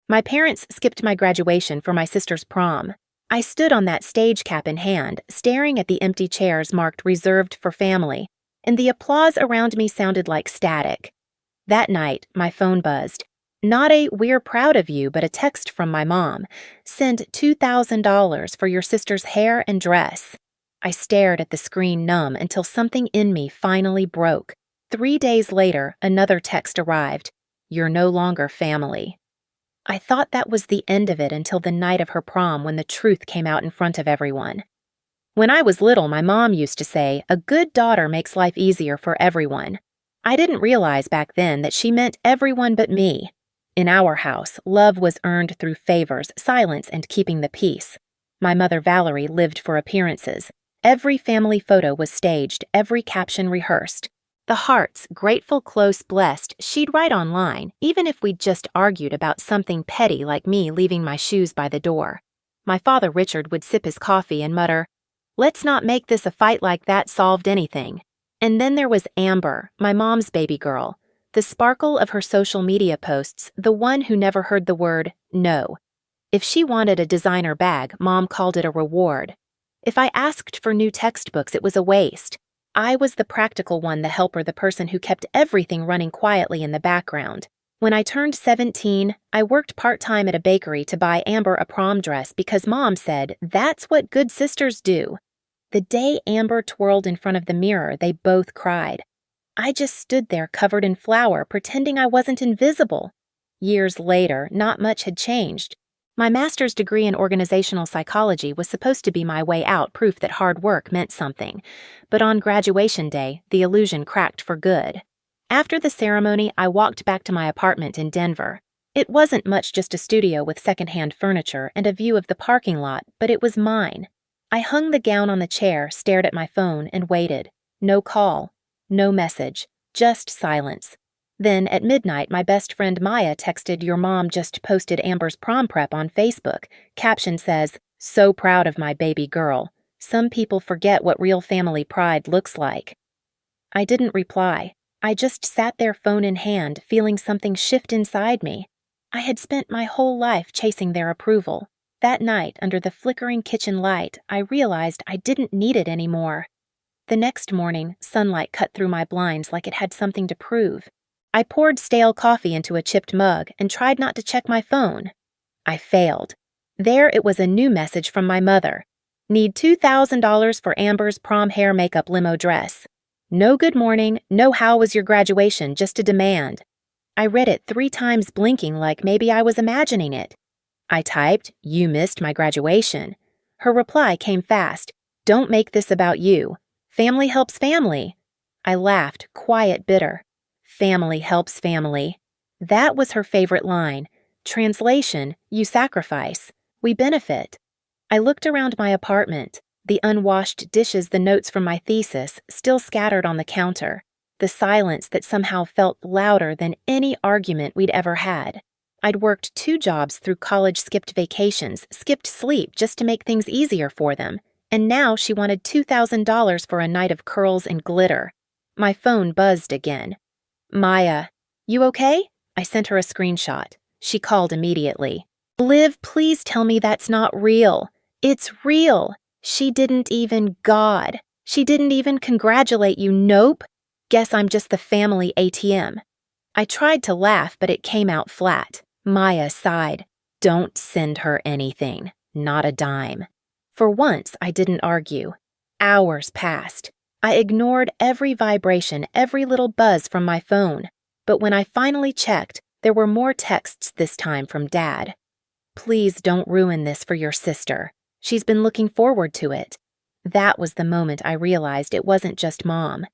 My parents skipped my graduation for my sister's prom. I stood on that stage cap in hand, staring at the empty chairs marked reserved for family, and the applause around me sounded like static. That night, my phone buzzed. Not a "we're proud of you," but a text from my mom. "Send $2,000 for your sister's hair and dress." I stared at the screen numb until something in me finally broke. 3 days later, another text arrived. "You're no longer family." I thought that was the end of it until the night of her prom when the truth came out in front of everyone. When I was little, my mom used to say, "A good daughter makes life easier for everyone." I didn't realize back then that she meant everyone but me. In our house, love was earned through favors, silence, and keeping the peace. My mother Valerie lived for appearances. Every family photo was staged, every caption rehearsed. The hearts, grateful, close, blessed, she'd write online, even if we'd just argued about something petty like me leaving my shoes by the door. My father Richard would sip his coffee and mutter, "Let's not make this a fight like that solved anything." And then there was Amber, my mom's baby girl. The sparkle of her social media posts, the one who never heard the word no. If she wanted a designer bag, Mom called it a reward. If I asked for new textbooks, it was a waste. I was the practical one, the helper, the person who kept everything running quietly in the background. When I turned 17, I worked part-time at a bakery to buy Amber a prom dress because Mom said, "That's what good sisters do." The day Amber twirled in front of the mirror, they both cried. I just stood there covered in flour, pretending I wasn't invisible. Years later, not much had changed. My master's degree in organizational psychology was supposed to be my way out, proof that hard work meant something. But on graduation day, the illusion cracked for good. After the ceremony, I walked back to my apartment in Denver. It wasn't much, just a studio with secondhand furniture and a view of the parking lot, but it was mine. I hung the gown on the chair, stared at my phone, and waited. No call. No message, just silence. Then, at midnight, my best friend Maya texted, "Your mom just posted Amber's prom prep on Facebook." Caption says, "So proud of my baby girl. Some people forget what real family pride looks like." I didn't reply. I just sat there, phone in hand, feeling something shift inside me. I had spent my whole life chasing their approval. That night, under the flickering kitchen light, I realized I didn't need it anymore. The next morning, sunlight cut through my blinds like it had something to prove. I poured stale coffee into a chipped mug and tried not to check my phone. I failed. There it was, a new message from my mother. "Need $2,000 for Amber's prom hair makeup limo dress. No good morning, no how was your graduation, just a demand." I read it 3 times, blinking like maybe I was imagining it. I typed, "You missed my graduation." Her reply came fast, "Don't make this about you. Family helps family." I laughed, quiet, bitter. Family helps family. That was her favorite line. Translation, you sacrifice. We benefit. I looked around my apartment. The unwashed dishes, the notes from my thesis, still scattered on the counter. The silence that somehow felt louder than any argument we'd ever had. I'd worked 2 jobs through college, skipped vacations, skipped sleep just to make things easier for them. And now she wanted $2,000 for a night of curls and glitter. My phone buzzed again. "Maya, you okay?" I sent her a screenshot. She called immediately. "Liv, please tell me that's not real." "It's real. She didn't even She didn't even congratulate you." "Nope. Guess I'm just the family ATM." I tried to laugh, but it came out flat. Maya sighed. "Don't send her anything. Not a dime." For once, I didn't argue. Hours passed. I ignored every vibration, every little buzz from my phone. But when I finally checked, there were more texts, this time from Dad. "Please don't ruin this for your sister. She's been looking forward to it." That was the moment I realized it wasn't just Mom.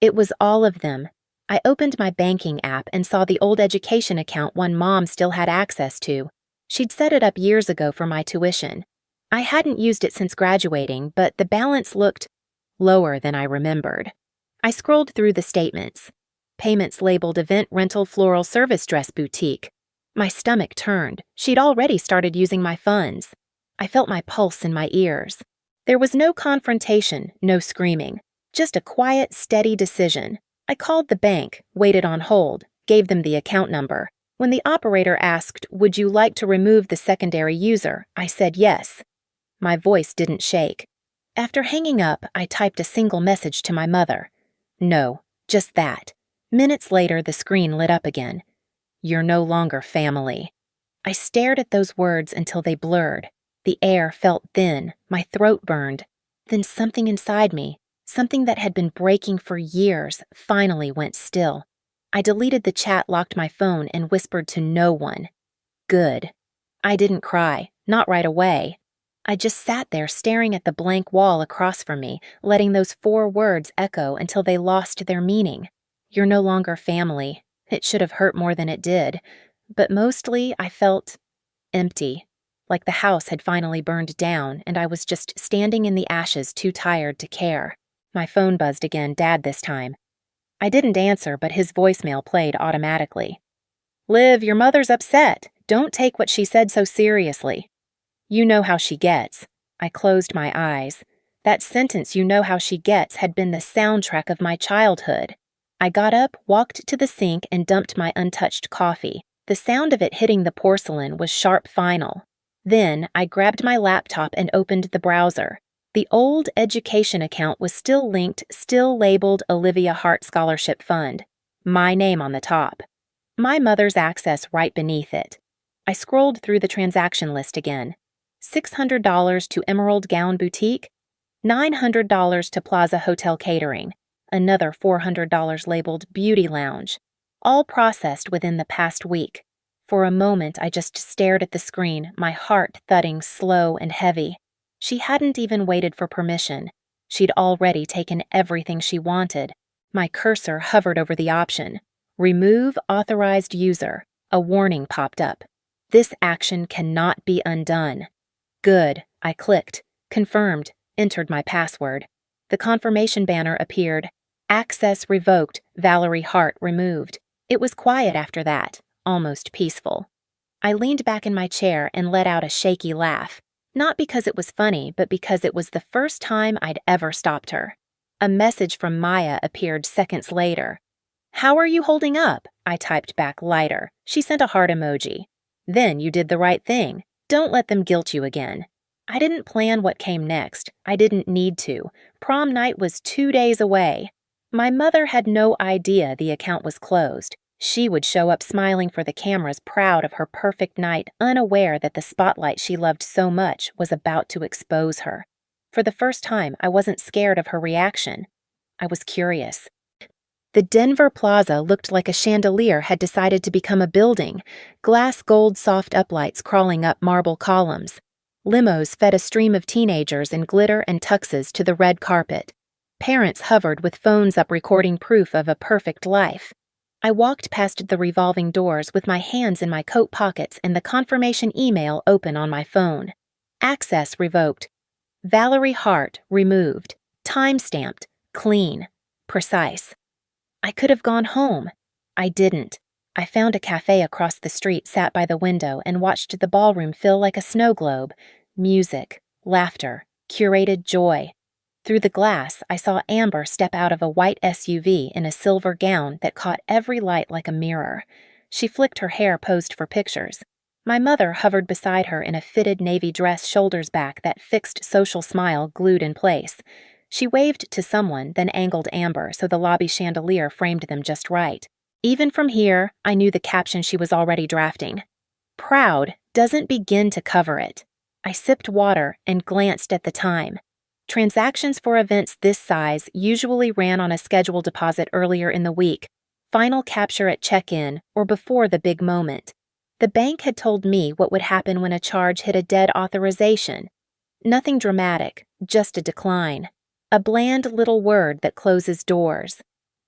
It was all of them. I opened my banking app and saw the old education account one Mom still had access to. She'd set it up years ago for my tuition. I hadn't used it since graduating, but the balance looked lower than I remembered. I scrolled through the statements. Payments labeled Event Rental Floral Service Dress Boutique. My stomach turned. She'd already started using my funds. I felt my pulse in my ears. There was no confrontation, no screaming, just a quiet, steady decision. I called the bank, waited on hold, gave them the account number. When the operator asked, "Would you like to remove the secondary user?" I said yes. My voice didn't shake. After hanging up, I typed a single message to my mother. No, just that. Minutes later, the screen lit up again. "You're no longer family." I stared at those words until they blurred. The air felt thin, my throat burned. Then something inside me, something that had been breaking for years, finally went still. I deleted the chat, locked my phone, and whispered to no one. Good. I didn't cry, not right away. I just sat there staring at the blank wall across from me, letting those 4 words echo until they lost their meaning. You're no longer family. It should have hurt more than it did. But mostly, I felt empty, like the house had finally burned down and I was just standing in the ashes, too tired to care. My phone buzzed again, Dad this time. I didn't answer, but his voicemail played automatically. "Liv, your mother's upset. Don't take what she said so seriously." "You know how she gets." I closed my eyes. That sentence, "you know how she gets," had been the soundtrack of my childhood. I got up, walked to the sink, and dumped my untouched coffee. The sound of it hitting the porcelain was sharp final. Then I grabbed my laptop and opened the browser. The old education account was still linked, still labeled Olivia Hart Scholarship Fund. My name on the top. My mother's access right beneath it. I scrolled through the transaction list again. $600 to Emerald Gown Boutique, $900 to Plaza Hotel Catering, another $400 labeled Beauty Lounge, all processed within the past week. For a moment, I just stared at the screen, my heart thudding slow and heavy. She hadn't even waited for permission. She'd already taken everything she wanted. My cursor hovered over the option. Remove authorized user. A warning popped up. This action cannot be undone. Good. I clicked. Confirmed. Entered my password. The confirmation banner appeared. Access revoked. Valerie Hart removed. It was quiet after that, almost peaceful. I leaned back in my chair and let out a shaky laugh. Not because it was funny, but because it was the first time I'd ever stopped her. A message from Maya appeared seconds later. "How are you holding up?" I typed back lighter. She sent a heart emoji. "Then you did the right thing. Don't let them guilt you again." I didn't plan what came next. I didn't need to. Prom night was 2 days away. My mother had no idea the account was closed. She would show up smiling for the cameras, proud of her perfect night, unaware that the spotlight she loved so much was about to expose her. For the first time, I wasn't scared of her reaction. I was curious. The Denver Plaza looked like a chandelier had decided to become a building, glass gold soft uplights crawling up marble columns. Limos fed a stream of teenagers in glitter and tuxes to the red carpet. Parents hovered with phones up recording proof of a perfect life. I walked past the revolving doors with my hands in my coat pockets and the confirmation email open on my phone. Access revoked. Valerie Hart removed. Time-stamped. Clean. Precise. I could have gone home. I didn't. I found a cafe across the street, sat by the window, and watched the ballroom fill like a snow globe. Music. Laughter. Curated joy. Through the glass, I saw Amber step out of a white SUV in a silver gown that caught every light like a mirror. She flicked her hair, posed for pictures. My mother hovered beside her in a fitted navy dress, shoulders back, that fixed social smile glued in place. She waved to someone, then angled Amber so the lobby chandelier framed them just right. Even from here, I knew the caption she was already drafting. Proud doesn't begin to cover it. I sipped water and glanced at the time. Transactions for events this size usually ran on a scheduled deposit earlier in the week, final capture at check-in, or before the big moment. The bank had told me what would happen when a charge hit a dead authorization. Nothing dramatic, just a decline. A bland little word that closes doors.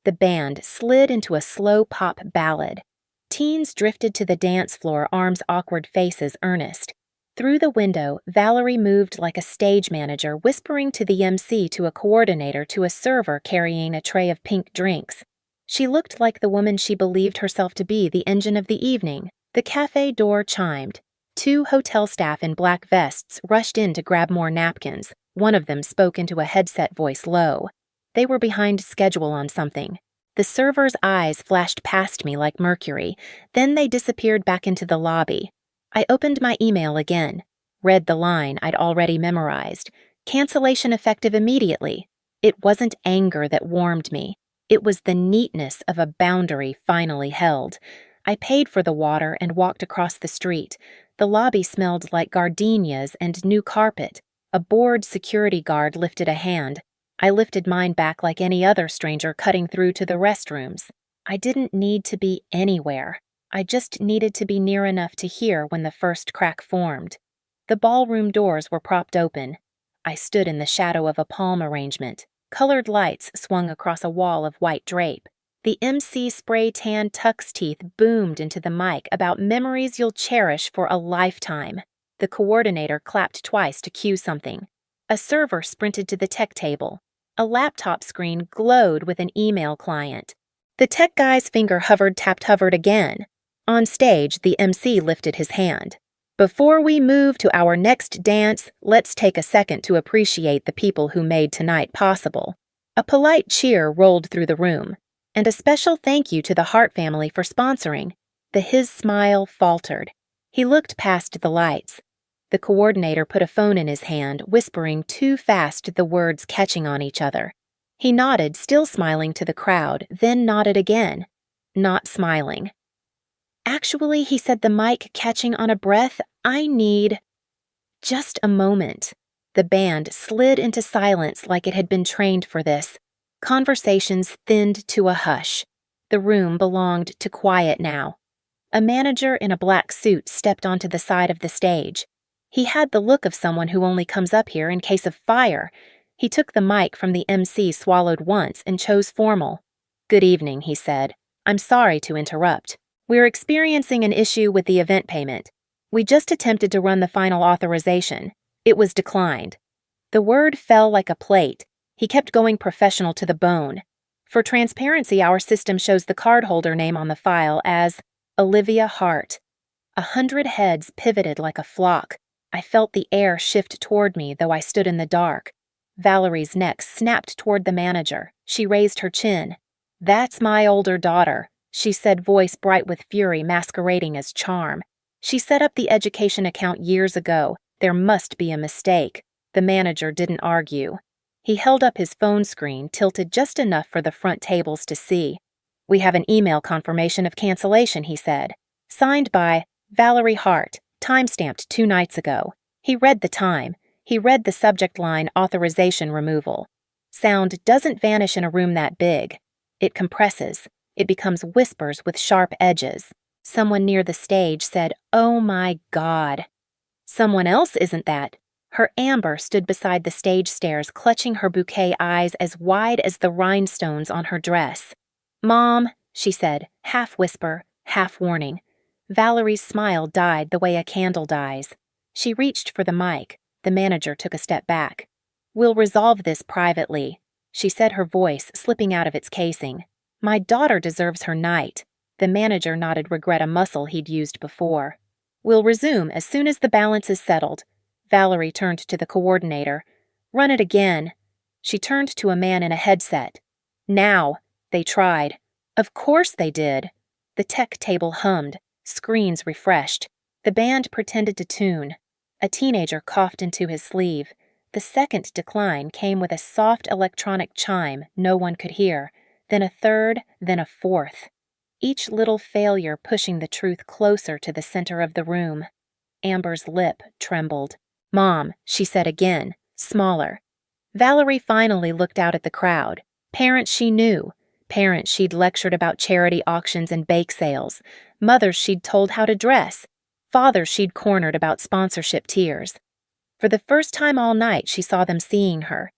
The band slid into a slow pop ballad. Teens drifted to the dance floor, arms awkward, faces earnest. Through the window, Valerie moved like a stage manager, whispering to the MC, to a coordinator, to a server carrying a tray of pink drinks. She looked like the woman she believed herself to be, the engine of the evening. The cafe door chimed. 2 hotel staff in black vests rushed in to grab more napkins. One of them spoke into a headset voice low. They were behind schedule on something. The server's eyes flashed past me like mercury, then they disappeared back into the lobby. I opened my email again, read the line I'd already memorized. Cancellation effective immediately. It wasn't anger that warmed me. It was the neatness of a boundary finally held. I paid for the water and walked across the street. The lobby smelled like gardenias and new carpet. A bored security guard lifted a hand. I lifted mine back like any other stranger cutting through to the restrooms. I didn't need to be anywhere. I just needed to be near enough to hear when the first crack formed. The ballroom doors were propped open. I stood in the shadow of a palm arrangement. Colored lights swung across a wall of white drape. The MC spray tan tux teeth boomed into the mic about memories you'll cherish for a lifetime. The coordinator clapped twice to cue something. A server sprinted to the tech table. A laptop screen glowed with an email client. The tech guy's finger hovered again. On stage, the MC lifted his hand. Before we move to our next dance, let's take a second to appreciate the people who made tonight possible. A polite cheer rolled through the room, and a special thank you to the Hart family for sponsoring. His smile faltered. He looked past the lights. The coordinator put a phone in his hand, whispering too fast, the words catching on each other. He nodded, still smiling to the crowd, then nodded again, not smiling. Actually, he said, the mic catching on a breath, I need just a moment. The band slid into silence like it had been trained for this. Conversations thinned to a hush. The room belonged to quiet now. A manager in a black suit stepped onto the side of the stage. He had the look of someone who only comes up here in case of fire. He took the mic from the MC swallowed once and chose formal. Good evening, he said. I'm sorry to interrupt. We're experiencing an issue with the event payment. We just attempted to run the final authorization. It was declined. The word fell like a plate. He kept going professional to the bone. For transparency, our system shows the cardholder name on the file as Olivia Hart. 100 heads pivoted like a flock. I felt the air shift toward me, though I stood in the dark. Valerie's neck snapped toward the manager. She raised her chin. That's my older daughter, she said, voice bright with fury masquerading as charm. She set up the education account years ago. There must be a mistake. The manager didn't argue. He held up his phone screen, tilted just enough for the front tables to see. We have an email confirmation of cancellation, he said. Signed by Valerie Hart, time-stamped 2 nights ago. He read the time. He read the subject line, authorization removal. Sound doesn't vanish in a room that big. It compresses. It becomes whispers with sharp edges. Someone near the stage said, "Oh my God." Someone else isn't that. Her Amber stood beside the stage stairs, clutching her bouquet, eyes as wide as the rhinestones on her dress. Mom, she said, half whisper, half warning. Valerie's smile died the way a candle dies. She reached for the mic. The manager took a step back. We'll resolve this privately, she said, her voice slipping out of its casing. My daughter deserves her night. The manager nodded regret, a muscle he'd used before. We'll resume as soon as the balance is settled. Valerie turned to the coordinator. Run it again. She turned to a man in a headset. Now. They tried. Of course they did. The tech table hummed. Screens refreshed. The band pretended to tune. A teenager coughed into his sleeve. The second decline came with a soft electronic chime no one could hear, then a third, then a fourth. Each little failure pushing the truth closer to the center of the room. Amber's lip trembled. Mom, she said again, smaller. Valerie finally looked out at the crowd. Parents she knew. Parents she'd lectured about charity auctions and bake sales. Mothers she'd told how to dress. Fathers she'd cornered about sponsorship tiers. For the first time all night, she saw them seeing her.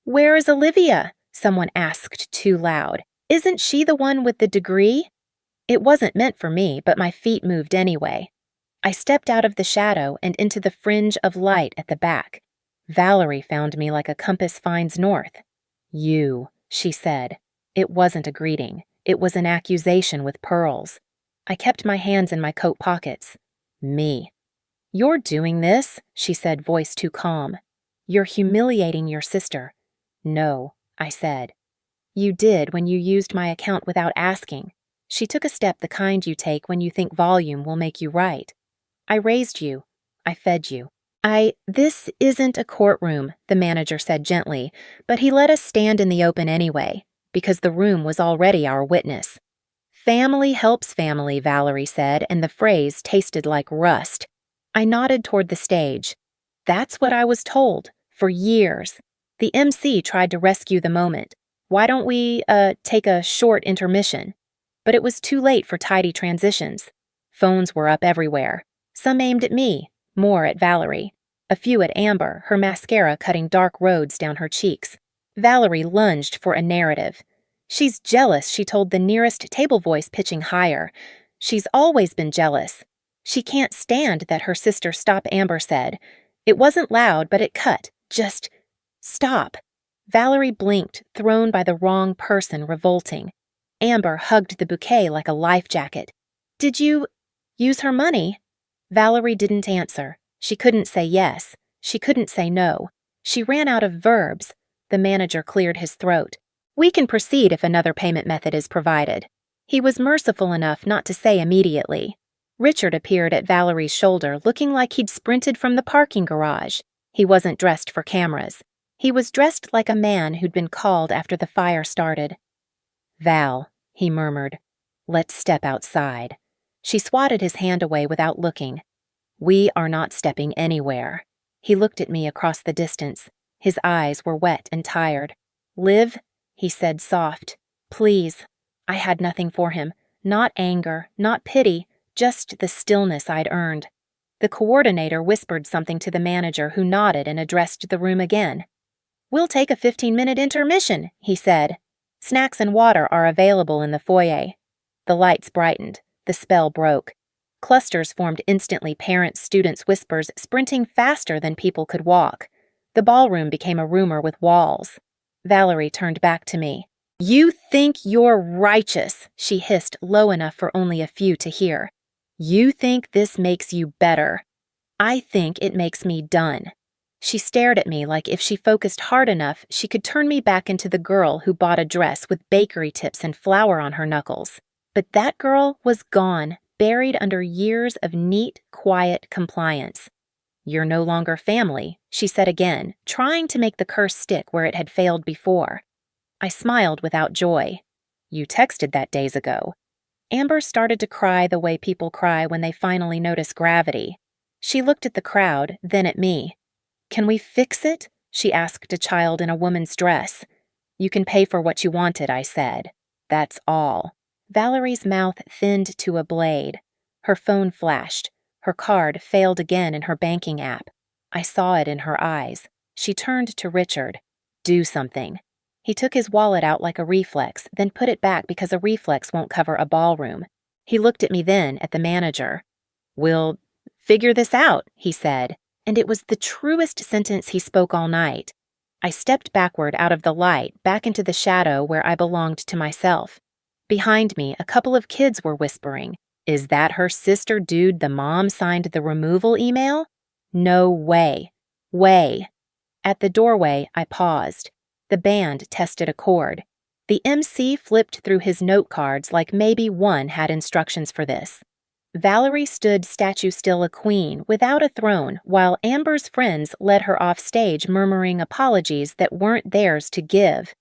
Where is Olivia? Someone asked too loud. Isn't she the one with the degree? It wasn't meant for me, but my feet moved anyway. I stepped out of the shadow and into the fringe of light at the back. Valerie found me like a compass finds north. You, she said. It wasn't a greeting. It was an accusation with pearls. I kept my hands in my coat pockets. Me. You're doing this, she said, voice too calm. You're humiliating your sister. No, I said. You did when you used my account without asking. She took a step the kind you take when you think volume will make you right. I raised you. I fed you. This isn't a courtroom, the manager said gently, but he let us stand in the open anyway, because the room was already our witness. Family helps family, Valerie said, and the phrase tasted like rust. I nodded toward the stage. That's what I was told, for years. The MC tried to rescue the moment. Why don't we, take a short intermission? But it was too late for tidy transitions. Phones were up everywhere. Some aimed at me, more at Valerie. A few at Amber, her mascara cutting dark roads down her cheeks. Valerie lunged for a narrative. She's jealous, she told the nearest table voice pitching higher. She's always been jealous. She can't stand that her sister Stop, Amber said. It wasn't loud, but it cut. Just stop. Valerie blinked, thrown by the wrong person, revolting. Amber hugged the bouquet like a life jacket. Did you use her money? Valerie didn't answer. She couldn't say yes. She couldn't say no. She ran out of verbs. The manager cleared his throat. We can proceed if another payment method is provided. He was merciful enough not to say immediately. Richard appeared at Valerie's shoulder, looking like he'd sprinted from the parking garage. He wasn't dressed for cameras. He was dressed like a man who'd been called after the fire started. Val, he murmured, let's step outside. She swatted his hand away without looking. We are not stepping anywhere. He looked at me across the distance. His eyes were wet and tired. Liv, he said soft. Please. I had nothing for him. Not anger, not pity, just the stillness I'd earned. The coordinator whispered something to the manager who nodded and addressed the room again. We'll take a 15-minute intermission, he said. Snacks and water are available in the foyer. The lights brightened. The spell broke. Clusters formed instantly, parents, students, whispers, sprinting faster than people could walk. The ballroom became a rumor with walls. Valerie turned back to me. You think you're righteous, she hissed low enough for only a few to hear. You think this makes you better. I think it makes me done. She stared at me like if she focused hard enough, she could turn me back into the girl who bought a dress with bakery tips and flour on her knuckles. But that girl was gone, buried under years of neat, quiet compliance. You're no longer family, she said again, trying to make the curse stick where it had failed before. I smiled without joy. You texted that days ago. Amber started to cry the way people cry when they finally notice gravity. She looked at the crowd, then at me. Can we fix it? She asked a child in a woman's dress. You can pay for what you wanted, I said. That's all. Valerie's mouth thinned to a blade. Her phone flashed. Her card failed again in her banking app. I saw it in her eyes. She turned to Richard. Do something. He took his wallet out like a reflex, then put it back because a reflex won't cover a ballroom. He looked at me then, at the manager. We'll figure this out, he said, and it was the truest sentence he spoke all night. I stepped backward out of the light, back into the shadow where I belonged to myself. Behind me, a couple of kids were whispering. Is that her sister dude the mom signed the removal email? No way. Way. At the doorway, I paused. The band tested a chord. The MC flipped through his note cards like maybe one had instructions for this. Valerie stood statue still a queen, without a throne, while Amber's friends led her off stage murmuring apologies that weren't theirs to give.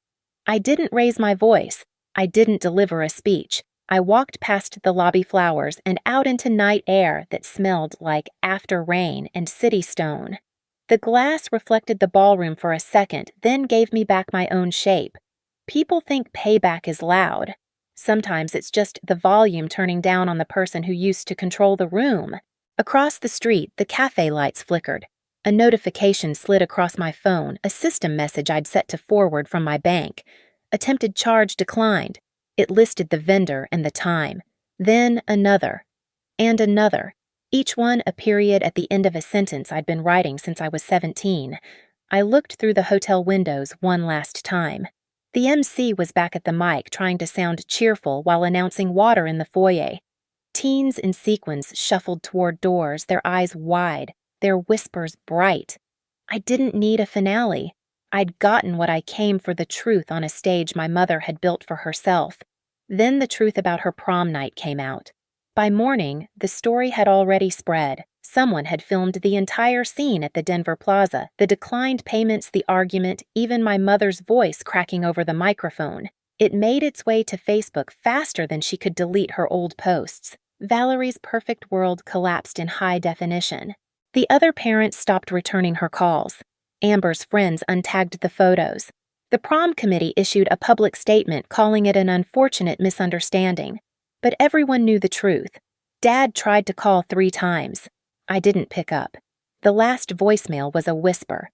I didn't raise my voice. I didn't deliver a speech. I walked past the lobby flowers and out into night air that smelled like after rain and city stone. The glass reflected the ballroom for a second, then gave me back my own shape. People think payback is loud. Sometimes it's just the volume turning down on the person who used to control the room. Across the street, the cafe lights flickered. A notification slid across my phone, a system message I'd set to forward from my bank. Attempted charge declined. It listed the vendor and the time. Then another. And another. Each one a period at the end of a sentence I'd been writing since I was 17. I looked through the hotel windows one last time. The MC was back at the mic trying to sound cheerful while announcing water in the foyer. Teens in sequins shuffled toward doors, their eyes wide, their whispers bright. I didn't need a finale. I'd gotten what I came for, the truth on a stage my mother had built for herself. Then the truth about her prom night came out. By morning, the story had already spread. Someone had filmed the entire scene at the Denver Plaza, the declined payments, the argument, even my mother's voice cracking over the microphone. It made its way to Facebook faster than she could delete her old posts. Valerie's perfect world collapsed in high definition. The other parents stopped returning her calls. Amber's friends untagged the photos. The prom committee issued a public statement calling it an unfortunate misunderstanding. But everyone knew the truth. Dad tried to call 3 times. I didn't pick up. The last voicemail was a whisper.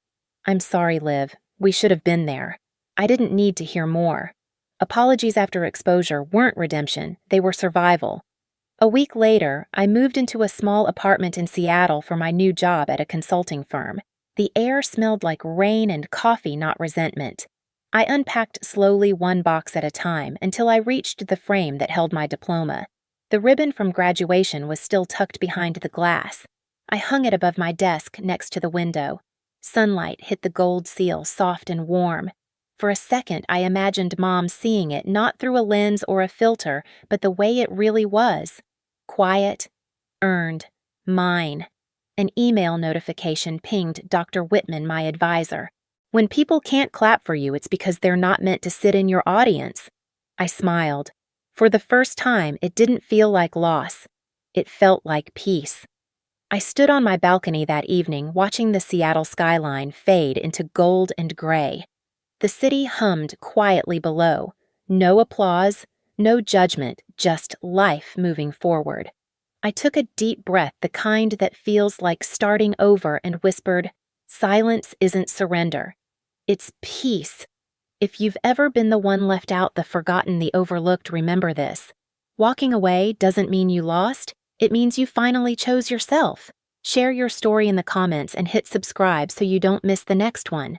"I'm sorry, Liv. We should have been there." I didn't need to hear more. Apologies after exposure weren't redemption, they were survival. A week later, I moved into a small apartment in Seattle for my new job at a consulting firm. The air smelled like rain and coffee, not resentment. I unpacked slowly, one box at a time, until I reached the frame that held my diploma. The ribbon from graduation was still tucked behind the glass. I hung it above my desk next to the window. Sunlight hit the gold seal, soft and warm. For a second, I imagined Mom seeing it not through a lens or a filter, but the way it really was. Quiet, earned, mine. An email notification pinged Dr. Whitman, my advisor. "When people can't clap for you, it's because they're not meant to sit in your audience." I smiled. For the first time, it didn't feel like loss. It felt like peace. I stood on my balcony that evening, watching the Seattle skyline fade into gold and gray. The city hummed quietly below. No applause, no judgment, just life moving forward. I took a deep breath, the kind that feels like starting over, and whispered, "Silence isn't surrender. It's peace." If you've ever been the one left out, the forgotten, the overlooked, remember this. Walking away doesn't mean you lost. It means you finally chose yourself. Share your story in the comments and hit subscribe so you don't miss the next one.